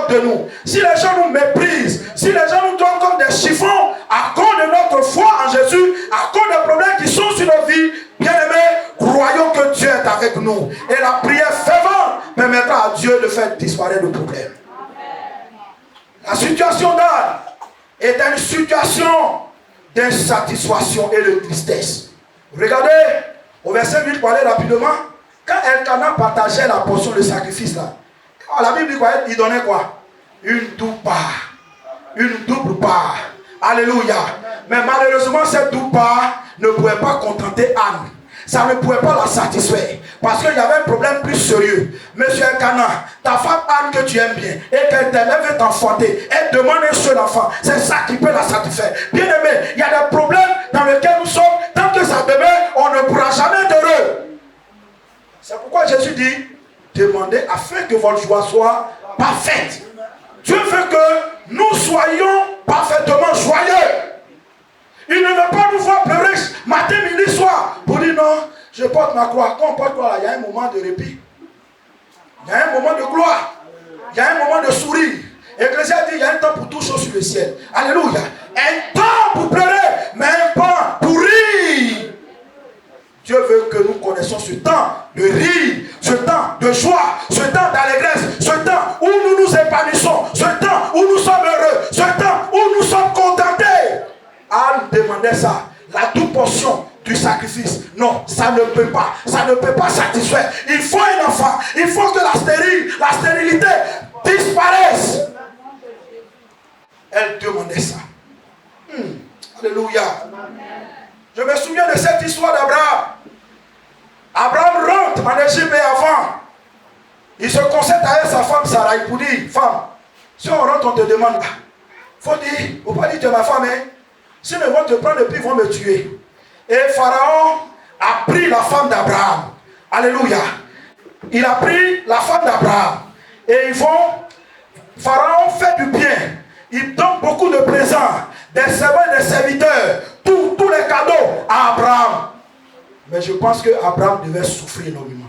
moquent de nous, si les gens nous méprisent, si les gens nous donnent comme des chiffons, à cause de notre foi en Jésus, à cause des problèmes qui sont sur nos vies, bien-aimés, croyons que Dieu est avec nous. Et la prière fervente permettra à Dieu de faire disparaître le problème. La situation d'Anne est une situation d'insatisfaction et de tristesse. Regardez, au verset 8, pour aller rapidement, quand Elkanah partageait la portion de sacrifice là, la Bible dit quoi? Il donnait quoi? Une double part. Une double part. Alléluia. Mais malheureusement, cette double part ne pouvait pas contenter Anne. Ça ne pouvait pas la satisfaire. Parce qu'il y avait un problème plus sérieux. Monsieur Elkanah, ta femme Anne que tu aimes bien, et qu'elle t'aime, elle veut t'enfanter, elle demande un seul enfant. C'est ça qui peut la satisfaire. Bien aimé, il y a des problèmes dans lesquels nous sommes. Tant que ça demeure, on ne pourra jamais être heureux. C'est pourquoi Jésus dit, demandez afin que votre joie soit parfaite. Dieu veut que nous soyons parfaitement joyeux. Il ne veut pas nous voir pleurer matin, midi, soir. Pour dire non, je porte ma croix. Quand on porte quoi là, il y a un moment de répit. Il y a un moment de gloire. Il y a un moment de sourire. Ecclésiaste dit il y a un temps pour tout chose sur le ciel. Alléluia. Un temps pour pleurer, mais un temps pour rire. Dieu veut que nous connaissions ce temps de rire, ce temps de joie, ce temps d'allégresse, ce temps où nous nous épanouissons, ce temps où nous sommes heureux, ce temps où nous sommes contentés. Anne demandait ça, la double portion du sacrifice. Non, ça ne peut pas satisfaire. Il faut un enfant, il faut que la stérilité disparaisse. Elle demandait ça. Alléluia. Je me souviens de cette histoire d'Abraham. Abraham rentre en Égypte et avant, il se concerte avec sa femme Sarah. Il dit, femme, si on rentre, on te demande, faut dire, faut pas dire tu es ma femme, hein. Sinon ils vont te prendre et puis ils vont me tuer. Et Pharaon a pris la femme d'Abraham. Alléluia. Il a pris la femme d'Abraham. Et Pharaon fait du bien. Il donne beaucoup de présents, des servants et des serviteurs, tous les cadeaux à Abraham. Mais je pense qu'Abraham devait souffrir énormément.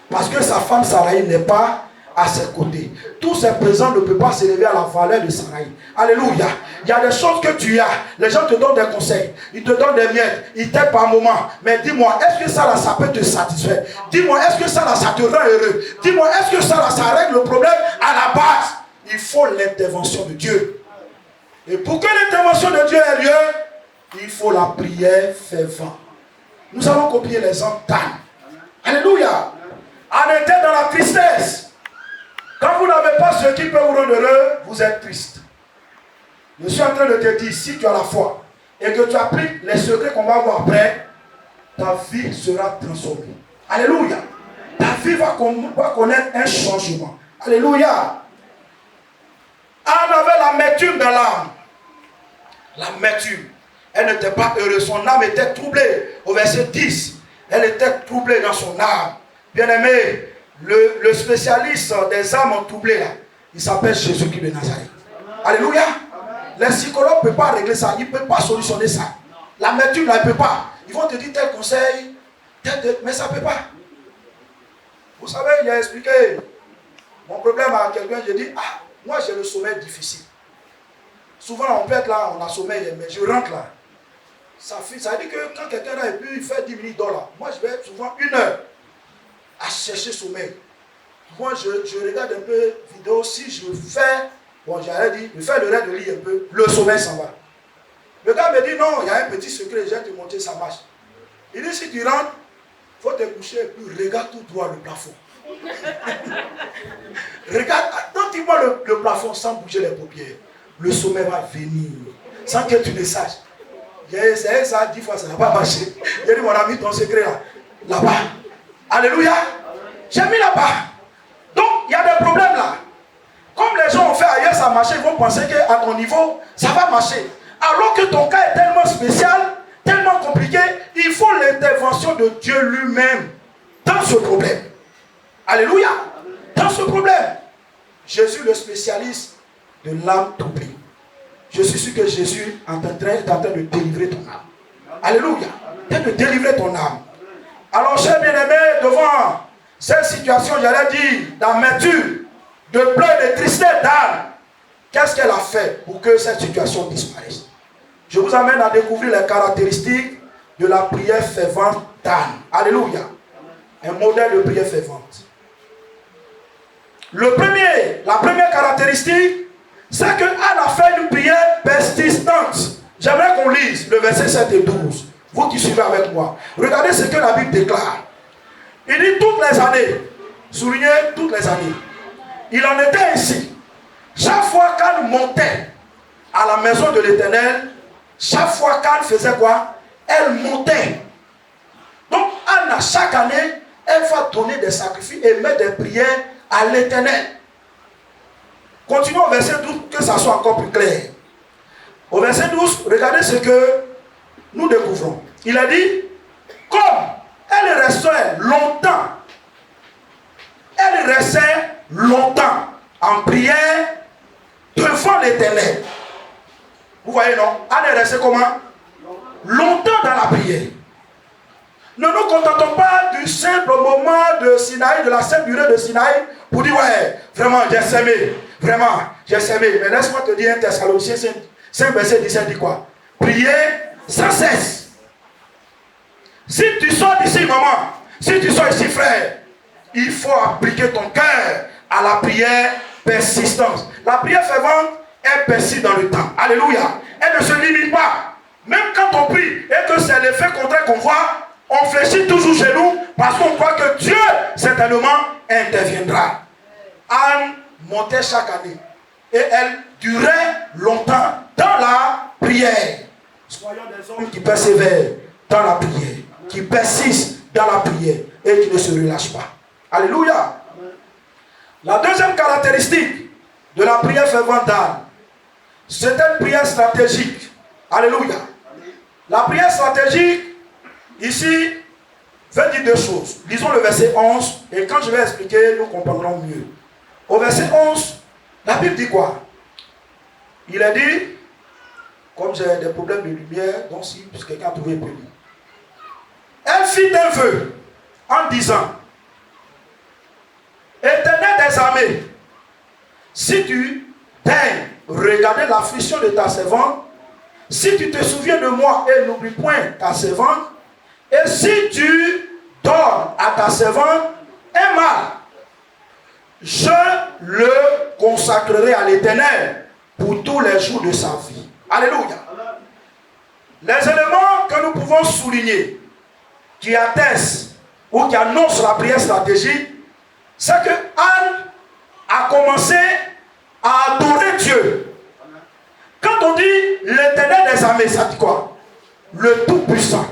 Parce que sa femme Sarai n'est pas à ses côtés. Tous ces présents ne peuvent pas s'élever à la valeur de Sarai. Alléluia. Il y a des choses que tu as. Les gens te donnent des conseils. Ils te donnent des miettes. Ils t'aident par moment. Mais dis-moi, est-ce que ça là, ça peut te satisfaire? Dis-moi, est-ce que ça là, ça te rend heureux? Dis-moi, est-ce que ça là, ça règle le problème à la base? Il faut l'intervention de Dieu. Et pour que l'intervention de Dieu ait lieu, il faut la prière fervente. Nous allons copier les hommes d'Anne. Alléluia. Anne était dans la tristesse. Quand vous n'avez pas ce qui peut vous rendre heureux, vous êtes triste. Je suis en train de te dire, si tu as la foi et que tu appliques les secrets qu'on va voir après, ta vie sera transformée. Alléluia. Ta vie va connaître un changement. Alléluia. Anne avait l'amertume dans l'âme. L'amertume. Elle n'était pas heureuse. Son âme était troublée. Au verset 10, elle était troublée dans son âme. Bien-aimé, le spécialiste des âmes troublées, là, il s'appelle Jésus-Christ de Nazareth. Alléluia. Les psychologues ne peuvent pas régler ça. Ils ne peuvent pas solutionner ça. L'amertume, là, ils ne peuvent pas. Ils vont te dire tel conseil, mais ça ne peut pas. Vous savez, il a expliqué mon problème à quelqu'un. Je dis, moi j'ai le sommeil difficile. Souvent on peut être là, on a sommeil, mais je rentre là. Ça veut dire que quand quelqu'un là et puis il fait 10 minutes $, moi je vais être souvent 1 heure à chercher sommeil. Moi je regarde un peu vidéo, si je fais, bon j'allais dire, je fais le rêve de lire un peu, le sommeil s'en va. Le gars me dit non, il y a un petit secret, je vais te montrer, ça marche. Il dit si tu rentres, il faut te coucher et puis regarde tout droit le plafond. Regarde attentivement le plafond sans bouger les paupières. Le sommeil va venir sans que tu le saches. J'ai essayé ça 10 fois, ça n'a pas marché. J'ai dit mon ami, ton secret là-bas. Alléluia. J'ai mis là-bas. Donc il y a des problèmes là. Comme les gens ont fait ailleurs, ça a marché, ils vont penser qu'à ton niveau, ça va marcher. Alors que ton cas est tellement spécial, tellement compliqué, il faut l'intervention de Dieu lui-même dans ce problème. Alléluia. Dans ce problème, Jésus le spécialiste de l'âme troublée. Je suis sûr que Jésus est en train de délivrer ton âme. Alléluia. Il est en train de délivrer ton âme. Alors, chers bien-aimés, devant cette situation, j'allais dire, d'amertume, de pleurs, de tristesse d'âme. Qu'est-ce qu'elle a fait pour que cette situation disparaisse? Je vous amène à découvrir les caractéristiques de la prière fervente d'Anne. Alléluia. Un modèle de prière fervente. La première caractéristique, c'est que Anne a fait une prière persistante. J'aimerais qu'on lise le verset 7 et 12. Vous qui suivez avec moi. Regardez ce que la Bible déclare. Il dit toutes les années. Soulignez toutes les années. Il en était ainsi. Chaque fois qu'Anne montait à la maison de l'Éternel, chaque fois qu'Anne faisait quoi? Elle montait. Donc Anne, à chaque année, elle va donner des sacrifices et mettre des prières à l'Éternel. Continuons au verset 12, que ça soit encore plus clair. Au verset 12, regardez ce que nous découvrons. Il a dit, comme elle restait longtemps en prière devant l'Éternel. Vous voyez, non? Anne est restée comment? Longtemps dans la prière. Ne nous contentons pas du simple moment de Sinaï, de la sainte durée de Sinaï, pour dire, ouais, vraiment, j'ai s'aimé. Vraiment, j'ai s'aimé. Mais laisse-moi te dire, un Thessaloniciens 5 verset 17 dit quoi? Priez sans cesse. Si tu sors d'ici, maman, si tu sors ici, frère, il faut appliquer ton cœur à la prière persistance. La prière fervente, elle persiste dans le temps. Alléluia. Elle ne se limite pas. Même quand on prie et que c'est l'effet contraire qu'on voit, on fléchit toujours chez nous parce qu'on croit que Dieu certainement interviendra. Anne montait chaque année et elle durait longtemps dans la prière. Soyons des hommes qui persévèrent dans la prière, qui persistent dans la prière et qui ne se relâchent pas. Alléluia. La deuxième caractéristique de la prière fervente d'Anne, c'est une prière stratégique. Alléluia. La prière stratégique, ici, veut dire deux choses. Lisons le verset 11, et quand je vais expliquer, nous comprendrons mieux. Au verset 11, la Bible dit quoi? Il a dit, comme j'ai des problèmes de lumière, donc si quelqu'un a trouvé peut lire. Elle fit un vœu en disant, Éternel des armées, si tu daignes regarder l'affliction de ta servante, si tu te souviens de moi et n'oublie point ta servante, et si tu donnes à ta servante un mâle, je le consacrerai à l'Éternel pour tous les jours de sa vie. Alléluia. Les éléments que nous pouvons souligner, qui attestent ou qui annoncent la prière stratégique, c'est que Anne a commencé à adorer Dieu. Quand on dit l'Éternel des armées, ça dit quoi? Le Tout-Puissant,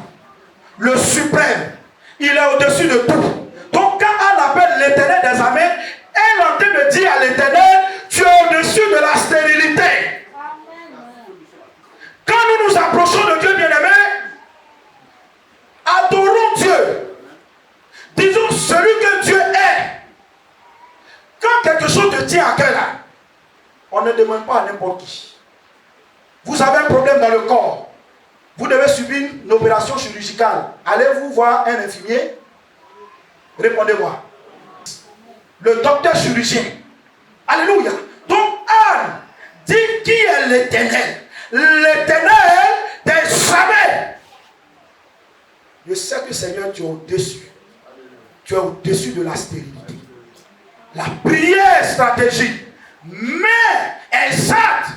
le Suprême, il est au-dessus de tout. Donc quand Anne appelle l'Éternel des armées, elle est en train de dire à l'Éternel, tu es au-dessus de la stérilité. Quand nous nous approchons de Dieu bien-aimé, adorons Dieu. Disons celui que Dieu est. Quand quelque chose te tient à cœur, on ne demande pas à n'importe qui. Vous avez un problème dans le corps. Vous devez subir une opération chirurgicale. Allez-vous voir un infirmier? Répondez-moi. Le docteur chirurgien. Alléluia. Donc Anne dit qui est l'Éternel? L'Éternel des armées. Je sais que Seigneur, tu es au-dessus. Tu es au-dessus de la stérilité. La prière stratégique, mais exacte,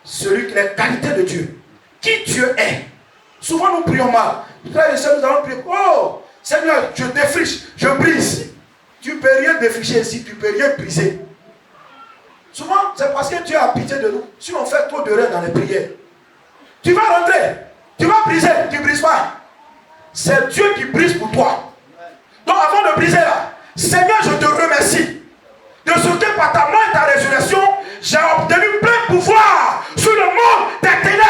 celui qui est la qualité de Dieu. Qui Dieu est. Souvent nous prions mal. Frères et sœurs, nous allons prier. Oh, Seigneur, je défriche, je brise. Tu ne peux rien défricher ici, tu ne peux rien briser. Souvent, c'est parce que Dieu a pitié de nous. Si on fait trop de rêves dans les prières, tu vas rentrer, tu vas briser, tu ne brises pas. C'est Dieu qui brise pour toi. Donc avant de briser là, Seigneur, je te remercie de ce que par ta mort et ta résurrection, j'ai obtenu plein pouvoir sur le monde des ténèbres.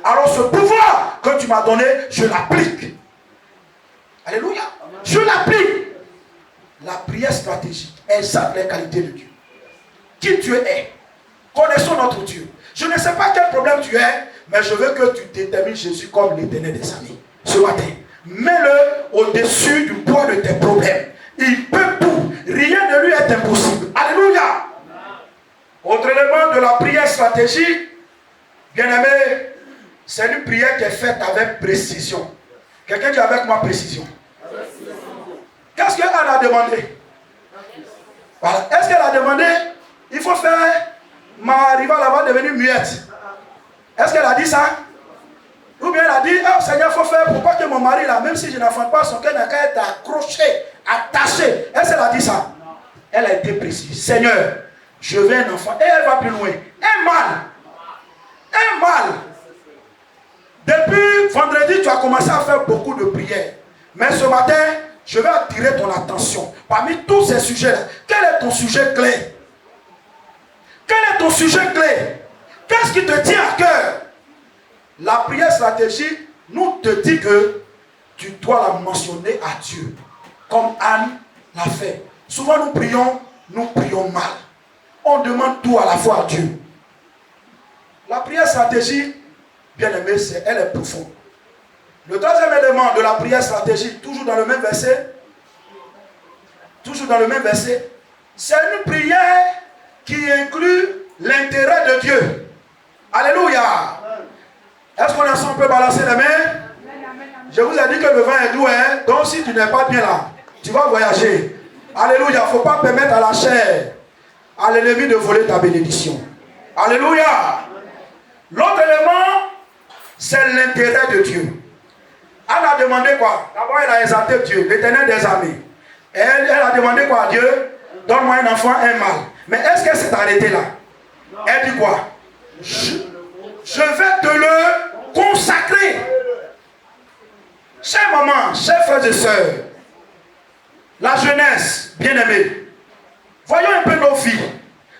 Alors ce pouvoir que tu m'as donné, je l'applique. Alléluia. Je l'applique. La prière stratégique exalte les qualités de Dieu. Qui Dieu est. Connaissons notre Dieu. Je ne sais pas quel problème tu es, mais je veux que tu détermines Jésus comme l'Éternel des armées. Ce matin, mets-le au-dessus du poids de tes problèmes. Il peut tout. Rien ne lui est impossible. Alléluia. Autre élément de la prière stratégique, bien aimé, c'est une prière qui est faite avec précision. Quelqu'un dit avec moi précision. Qu'est-ce qu'Anne a demandé? Voilà. Est-ce qu'elle a demandé, il faut faire ma rivale avant de devenir muette? Est-ce qu'elle a dit ça? Ou bien elle a dit, oh Seigneur, il faut faire pour pas que mon mari, là, même si je n'enfante pas, son cœur n'a qu'à être accroché, attaché. Est-ce qu'elle a dit ça? Elle a été précise. Seigneur, je veux un enfant. Et elle va plus loin. Un mâle. Depuis vendredi, tu as commencé à faire beaucoup de prières. Mais ce matin, je vais attirer ton attention. Parmi tous ces sujets-là, quel est ton sujet clé? Quel est ton sujet clé? Qu'est-ce qui te tient à cœur? La prière stratégique nous te dit que tu dois la mentionner à Dieu. Comme Anne l'a fait. Souvent nous prions mal. On demande tout à la fois à Dieu. La prière stratégique, bien aimé, elle est profonde. Le troisième élément de la prière stratégique, toujours dans le même verset, c'est une prière qui inclut l'intérêt de Dieu. Alléluia. Est-ce qu'on est ensemble, on peut balancer les mains? Je vous ai dit que le vent est doux, hein? Donc si tu n'es pas bien là, tu vas voyager. Alléluia. Il ne faut pas permettre à la chair, à l'ennemi de voler ta bénédiction. Alléluia. L'autre élément, c'est l'intérêt de Dieu. Anne a demandé quoi? D'abord, elle a exalté Dieu, l'Éternel des armées. Elle a demandé quoi à Dieu? Donne-moi un enfant, un mâle. Mais est-ce qu'elle s'est arrêtée là? Elle dit quoi? Je vais te le consacrer. Chers mamans, chers frères et sœurs, la jeunesse, bien-aimée, voyons un peu nos filles.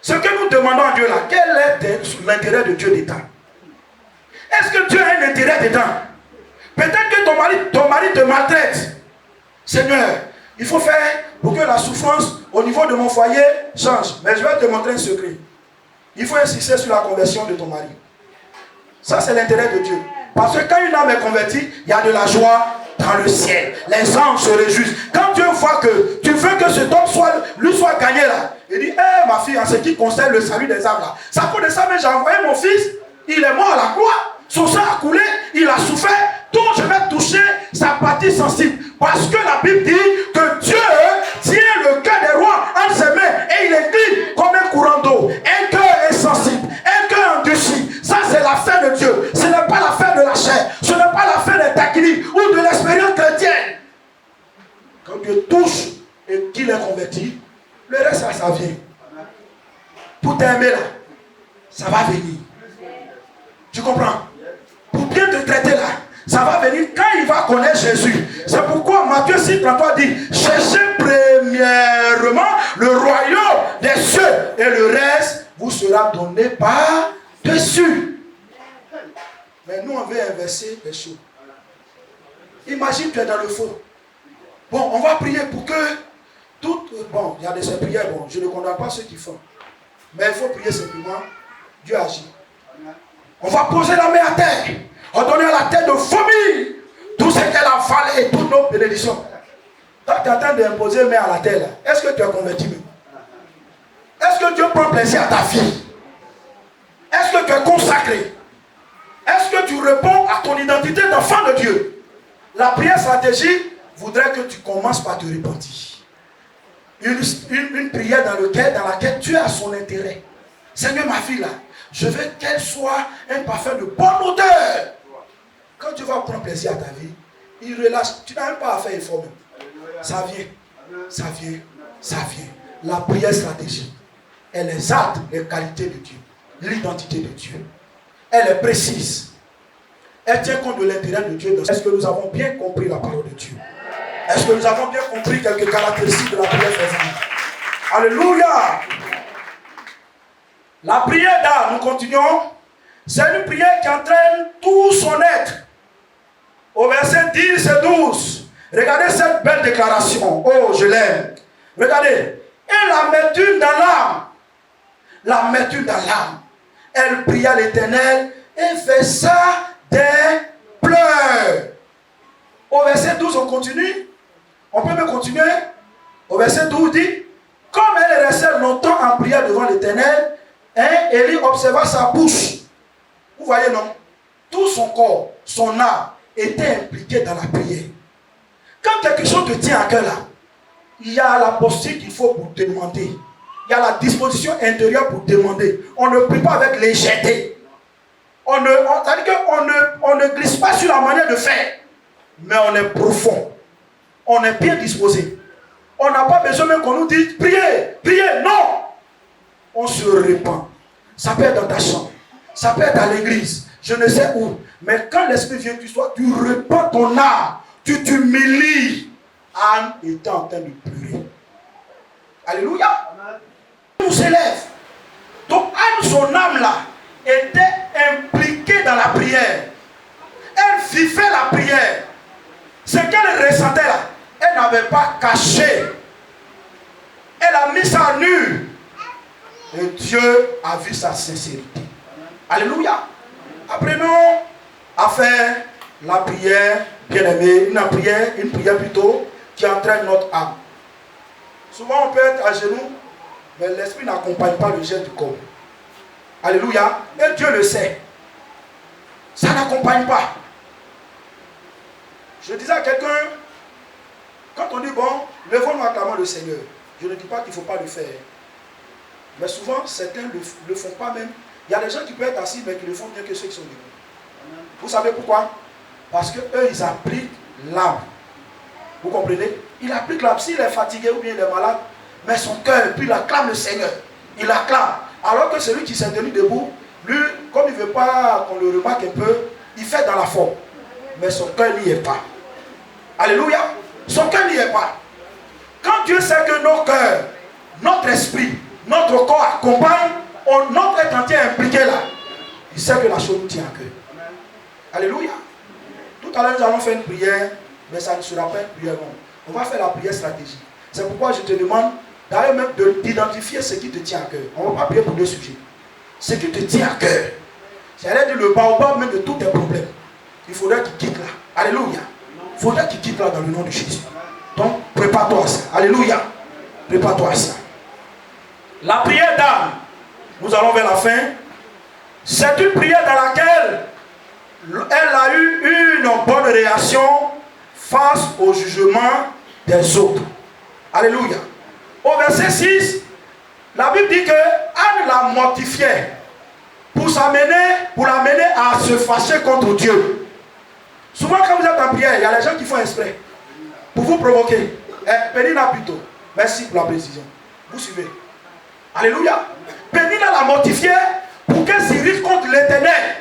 Ce que nous demandons à Dieu là, quel est l'intérêt de Dieu dedans? Est-ce que Dieu a un intérêt dedans? Peut-être que ton mari te maltraite. Seigneur, il faut faire pour que la souffrance au niveau de mon foyer change. Mais je vais te montrer un secret. Il faut insister sur la conversion de ton mari. Ça, c'est l'intérêt de Dieu. Parce que quand une âme est convertie, il y a de la joie dans le ciel. Les anges se réjouissent. Quand Dieu voit que tu veux que cet homme lui soit gagné là, il dit, hé ma fille, en ce qui concerne le salut des âmes là, ça pour de ça, mais j'ai envoyé mon fils, il est mort à la croix, son sang a coulé, il a souffert, donc je vais toucher sa partie sensible. Parce que la Bible dit que Dieu tient le cœur des rois en ses mains et il incline comme un courant d'eau. Un cœur insensible, un cœur endurci. Ça, c'est l'affaire de Dieu. Ce n'est pas l'affaire de la chair. Ce n'est pas l'affaire des taquini ou de l'expérience chrétienne. Quand Dieu touche et qu'il est converti, le reste, ça vient. Pour t'aimer là, ça va venir. Tu comprends? Pour bien te traiter là, ça va venir quand il va connaître Jésus. C'est pourquoi Matthieu 6,33 dit, cherchez premièrement le royaume des cieux et le reste vous sera donné par-dessus. Mais nous on veut inverser les choses. Imagine tu es dans le faux. Bon, on va prier pour que bon, il y a des prières, bon, je ne condamne pas ceux qui font. Mais il faut prier simplement, Dieu agit. On va poser la main à terre. On va donner à la terre de vomir tout ce qu'elle a avalé et toutes nos bénédictions. Quand tu es en train d'imposer main à la terre, est-ce que tu es converti même? Est-ce que Dieu prend plaisir à ta vie? Est-ce que tu es consacré? Est-ce que tu réponds à ton identité d'enfant de Dieu? La prière stratégique voudrait que tu commences par te repentir. Une prière dans laquelle Dieu a son intérêt. Seigneur, ma fille là, je veux qu'elle soit un parfum de bonne odeur. Quand tu vas prendre plaisir à ta vie, il relâche. Tu n'as même pas à faire effort même. Ça vient. Ça vient. Ça vient. La prière stratégique, elle exalte les qualités de Dieu, l'identité de Dieu. Elle est précise. Elle tient compte de l'intérêt de Dieu. Est-ce que nous avons bien compris la parole de Dieu? Est-ce que nous avons bien compris quelques caractéristiques de la prière faisante? Alléluia! La prière d'âme, nous continuons. C'est une prière qui entraîne tout son être. Au verset 10 et 12. Regardez cette belle déclaration. Oh, je l'aime. Regardez. Et l'amertume dans l'âme. L'amertume dans l'âme. Elle pria l'Éternel et versa des pleurs. Au verset 12, on continue. On peut même continuer. Au verset 12, dit, comme elle restait longtemps en prière devant l'Éternel, Élie observa sa bouche. Vous voyez, non? Tout son corps, son âme était impliqué dans la prière. Quand quelque chose te tient à cœur là, il y a la posture qu'il faut pour demander. Il y a la disposition intérieure pour demander. On ne prie pas avec légèreté. C'est-à-dire qu'on ne glisse pas sur la manière de faire. Mais on est profond. On est bien disposé. On n'a pas besoin même qu'on nous dise priez, priez. Non. On se répand. Ça peut être dans ta chambre. Ça peut être à l'église. Je ne sais où. Mais quand l'Esprit vient sur toi, tu répands ton âme. Tu t'humilies. Anne était en train de pleurer. Alléluia. Tout s'élève. Donc Anne, son âme là, était impliquée dans la prière. Elle vivait la prière. Ce qu'elle ressentait là, elle n'avait pas caché. Elle a mis ça nu. Et Dieu a vu sa sincérité. Alléluia. Apprenons à faire la prière, bien aimé, une prière plutôt qui entraîne notre âme. Souvent on peut être à genoux, mais l'esprit n'accompagne pas le geste du corps. Alléluia. Et Dieu le sait. Ça n'accompagne pas. Je disais à quelqu'un, quand on dit bon, levons-nous acclamons le Seigneur. Je ne dis pas qu'il ne faut pas le faire. Mais souvent, certains ne le font pas même. Il y a des gens qui peuvent être assis, mais qui le font mieux que ceux qui sont debout. Vous savez pourquoi? Parce qu'eux, ils appliquent l'âme. Vous comprenez? Il applique l'âme. S'il est fatigué ou bien il est malade, mais son cœur, puis il acclame le Seigneur. Il acclame. Alors que celui qui s'est tenu debout, lui, comme il ne veut pas qu'on le remarque un peu, il fait dans la forme. Mais son cœur n'y est pas. Alléluia. Son cœur n'y est pas. Quand Dieu sait que nos cœurs, notre esprit, notre corps accompagnent, notre être entier est impliqué là, il sait que la chose nous tient à cœur. Alléluia. Tout à l'heure, nous allons faire une prière, mais ça ne sera pas une prière longue. On va faire la prière stratégique. C'est pourquoi je te demande d'ailleurs même d'identifier ce qui te tient à cœur. On ne va pas prier pour deux sujets. Ce qui te tient à cœur. J'allais dire le baobab même de tous tes problèmes. Il faudrait qu'il quitte là. Alléluia. Il faudrait qu'il quitte là dans le nom de Jésus. Donc, prépare-toi à ça. Alléluia. Prépare-toi à ça. La prière d'âme. Nous allons vers la fin. C'est une prière dans laquelle elle a eu une bonne réaction face au jugement des autres. Alléluia. Au verset 6, la Bible dit que Anne la mortifiait pour l'amener à se fâcher contre Dieu. Souvent quand vous êtes en prière, il y a des gens qui font exprès pour vous provoquer. Pénina plutôt. Merci pour la précision. Vous suivez. Alléluia. Pénina la mortifiait pour qu'elle s'irrite contre l'Éternel.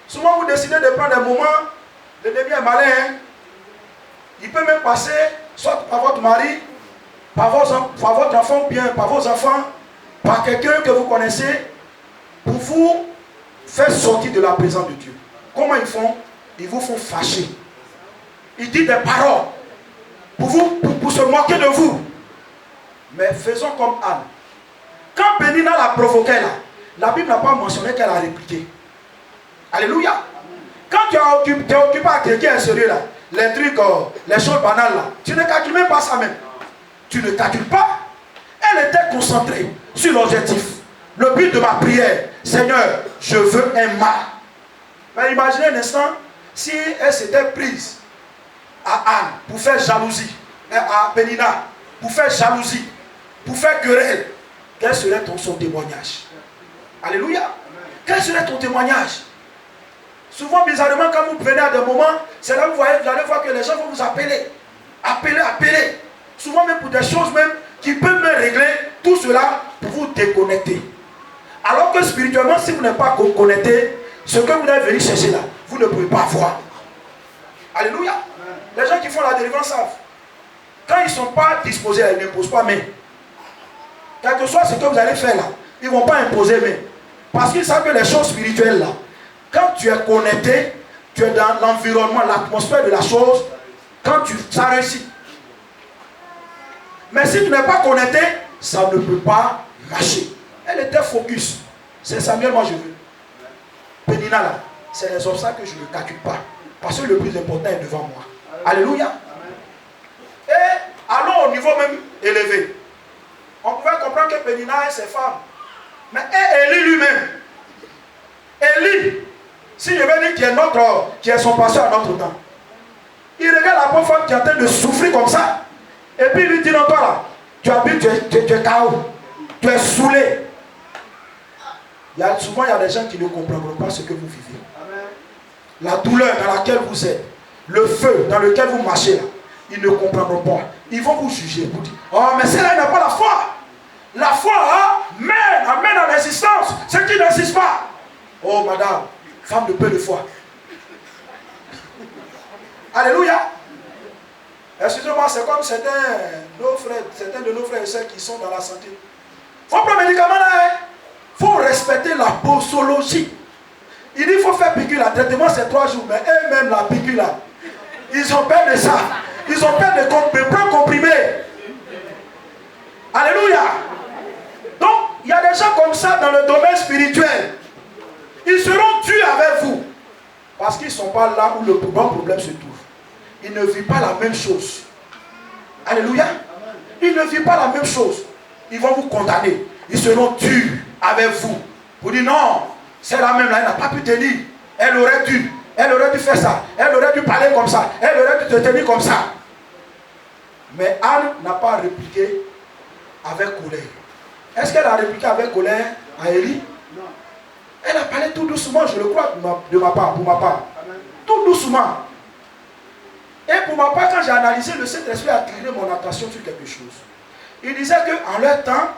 Souvent vous décidez de prendre un moment, l'ennemi est malin. Hein? Il peut même passer, soit par votre mari, par votre enfant, bien par vos enfants, par quelqu'un que vous connaissez, pour vous faire sortir de la présence de Dieu. Comment ils font? Ils vous font fâcher. Ils disent des paroles pour se moquer de vous. Mais faisons comme Anne. Quand Pénina l'a provoqué là, la Bible n'a pas mentionné qu'elle a répliqué. Alléluia. Quand tu es occupé à quelqu'un sérieux là, les trucs, les choses banales là, tu ne calcules même pas ça même. Tu ne calcules pas. Elle était concentrée sur l'objectif. Le but de ma prière, Seigneur, je veux un mât. Mais imaginez un instant, si elle s'était prise à Anne pour faire jalousie, à Pénina pour faire jalousie, pour faire querelle, quel serait son témoignage? Alléluia. Quel serait ton témoignage? Souvent, bizarrement, quand vous venez à des moments, c'est là que vous allez voir que les gens vont vous appeler. Appeler. Souvent même pour des choses même qui peuvent même régler tout cela pour vous déconnecter. Alors que spirituellement, si vous n'êtes pas connecté, ce que vous devez venir chercher là, vous ne pouvez pas voir. Alléluia. Les gens qui font la délivrance savent. Quand ils ne sont pas disposés, ils n'imposent pas main. Quel que soit ce que vous allez faire là, ils ne vont pas imposer main. Parce qu'ils savent que les choses spirituelles là, quand tu es connecté, tu es dans l'environnement, l'atmosphère de la chose, quand ça réussit. Mais si tu n'es pas connecté, ça ne peut pas marcher. Elle était focus. C'est Samuel, moi je veux. Pénina là, c'est les obstacles que je ne calcule pas. Parce que le plus important est devant moi. Alléluia. Et allons au niveau même élevé. On pouvait comprendre que Pénina est ses femmes. Mais Élie qui est son pasteur à notre temps. Il regarde la pauvre femme qui est en train de souffrir comme ça. Et puis il lui dit, non, toi là, tu habites, tu es KO. Tu es saoulé. Souvent, il y a des gens qui ne comprendront pas ce que vous vivez. La douleur dans laquelle vous êtes, le feu dans lequel vous marchez là, ils ne comprendront pas. Ils vont vous juger, vous dire, oh, mais celle-là n'a pas la foi. La foi amène à l'existence. Ceux qui n'insistent pas. Oh, madame, femme de peu de foi. Alléluia. Excusez-moi, c'est comme certains de nos frères et sœurs qui sont dans la santé. Il faut prendre le médicament là. Il faut respecter la posologie. Il dit qu'il faut faire piqûre là. Traitement c'est 3 jours. Mais eux-mêmes, la piqûre là, ils ont peur de ça. Ils ont peur de prendre comprimé. Alléluia. Donc, il y a des gens comme ça dans le domaine spirituel. Ils seront tués avec vous. Parce qu'ils ne sont pas là où le grand problème se trouve. Ils ne vivent pas la même chose. Alléluia. Ils ne vivent pas la même chose. Ils vont vous condamner. Ils seront durs avec vous. Vous dites non, c'est la même là, elle n'a pas pu tenir. Elle aurait dû faire ça. Elle aurait dû parler comme ça. Elle aurait dû te tenir comme ça. Mais Anne n'a pas répliqué avec colère. Est-ce qu'elle a répliqué avec colère à Élie? Non. Elle a parlé tout doucement, je le crois, pour ma part. Tout doucement. Et pour ma part, quand j'ai analysé, le Saint-Esprit a attiré mon attention sur quelque chose. Il disait qu'en leur temps,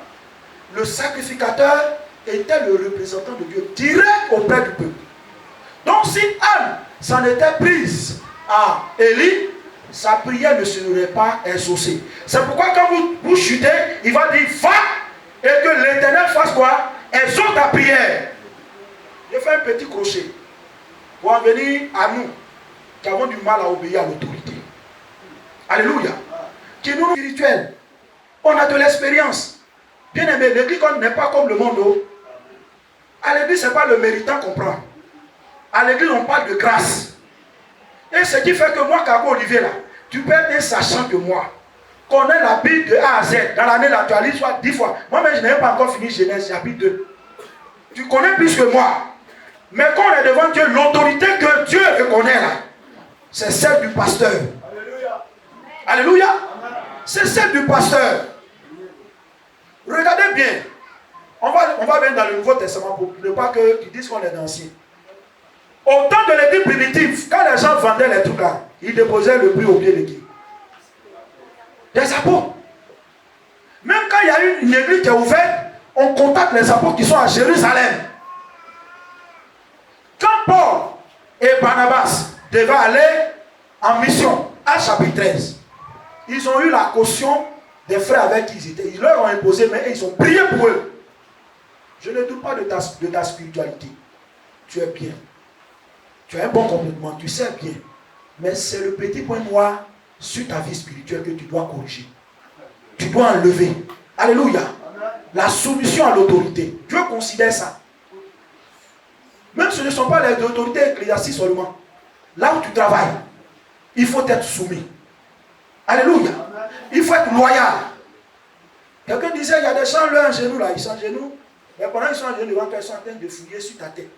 le sacrificateur était le représentant de Dieu, direct auprès du peuple. Donc si Anne s'en était prise à Élie, sa prière ne serait pas exaucée. C'est pourquoi quand vous chutez, il va dire va et que l'Éternel fasse quoi? Exauce ta prière. Je fais un petit crochet pour en venir à nous qui avons du mal à obéir à l'autorité. Alléluia. Qui nous spirituels. On a de l'expérience. Bien aimé, l'église n'est pas comme le monde. À l'église, ce n'est pas le méritant qu'on prend. À l'église, on parle de grâce. Et ce qui fait que moi, Kago Olivier, là, tu peux être sachant que moi, connais la Bible de A à Z. Dans l'année là, tu as lu soit 10 fois. Moi-même, je n'ai pas encore fini Genèse, chapitre 2. Tu connais plus que moi. Mais quand on est devant Dieu, l'autorité que Dieu reconnaît là, c'est celle du pasteur. Alléluia. Alléluia. C'est celle du pasteur. Regardez bien. On va venir dans le Nouveau Testament pour ne pas qu'ils disent qu'on est d'anciens. Au temps de l'église primitive, quand les gens vendaient les trucs là, ils déposaient le prix au pied de qui? Des apôtres. Même quand il y a une église qui est ouverte, on contacte les apôtres qui sont à Jérusalem. Quand Paul et Barnabas devaient aller en mission, à chapitre 13, ils ont eu la caution des frères avec qui ils étaient. Ils leur ont imposé, mais ils ont prié pour eux. Je ne doute pas de ta spiritualité. Tu es bien. Tu as un bon comportement, tu sais bien. Mais c'est le petit point noir sur ta vie spirituelle que tu dois corriger. Tu dois enlever. Alléluia. La soumission à l'autorité. Dieu considère ça. Même ce ne sont pas les autorités ecclésiastiques seulement. Là où tu travailles, il faut être soumis. Alléluia. Il faut être loyal. Quelqu'un disait, il y a des gens là, en genou là, ils sont en genou. Mais pendant qu'ils sont en genou, ils sont en train de fouiller sur ta tête.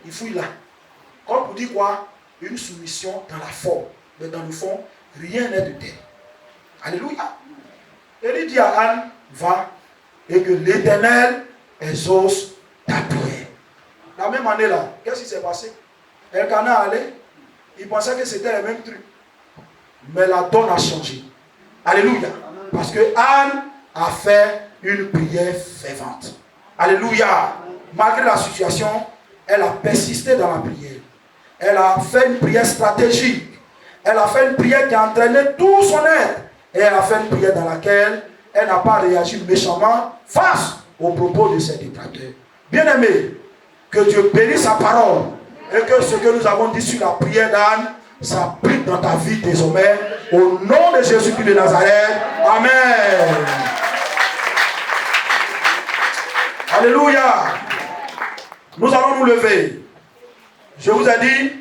Ils fouillent là. Comme pour dire quoi? Une soumission dans la forme. Mais dans le fond, rien n'est de tel. Alléluia. Et il dit à Anne, va, et que l'Éternel exauce ta prière. La même année là, qu'est-ce qui s'est passé? Elkana allait, il pensait que c'était le même truc. Mais la donne a changé. Alléluia. Parce que Anne a fait une prière fervente. Alléluia. Malgré la situation, elle a persisté dans la prière. Elle a fait une prière stratégique. Elle a fait une prière qui a entraîné tout son être. Et elle a fait une prière dans laquelle elle n'a pas réagi méchamment face aux propos de ses détracteurs. Bien-aimé, que Dieu bénisse sa parole. Et que ce que nous avons dit sur la prière d'Anne s'applique dans ta vie désormais. Au nom de Jésus-Christ de Nazareth. Amen. Alléluia. Nous allons nous lever. Je vous ai dit,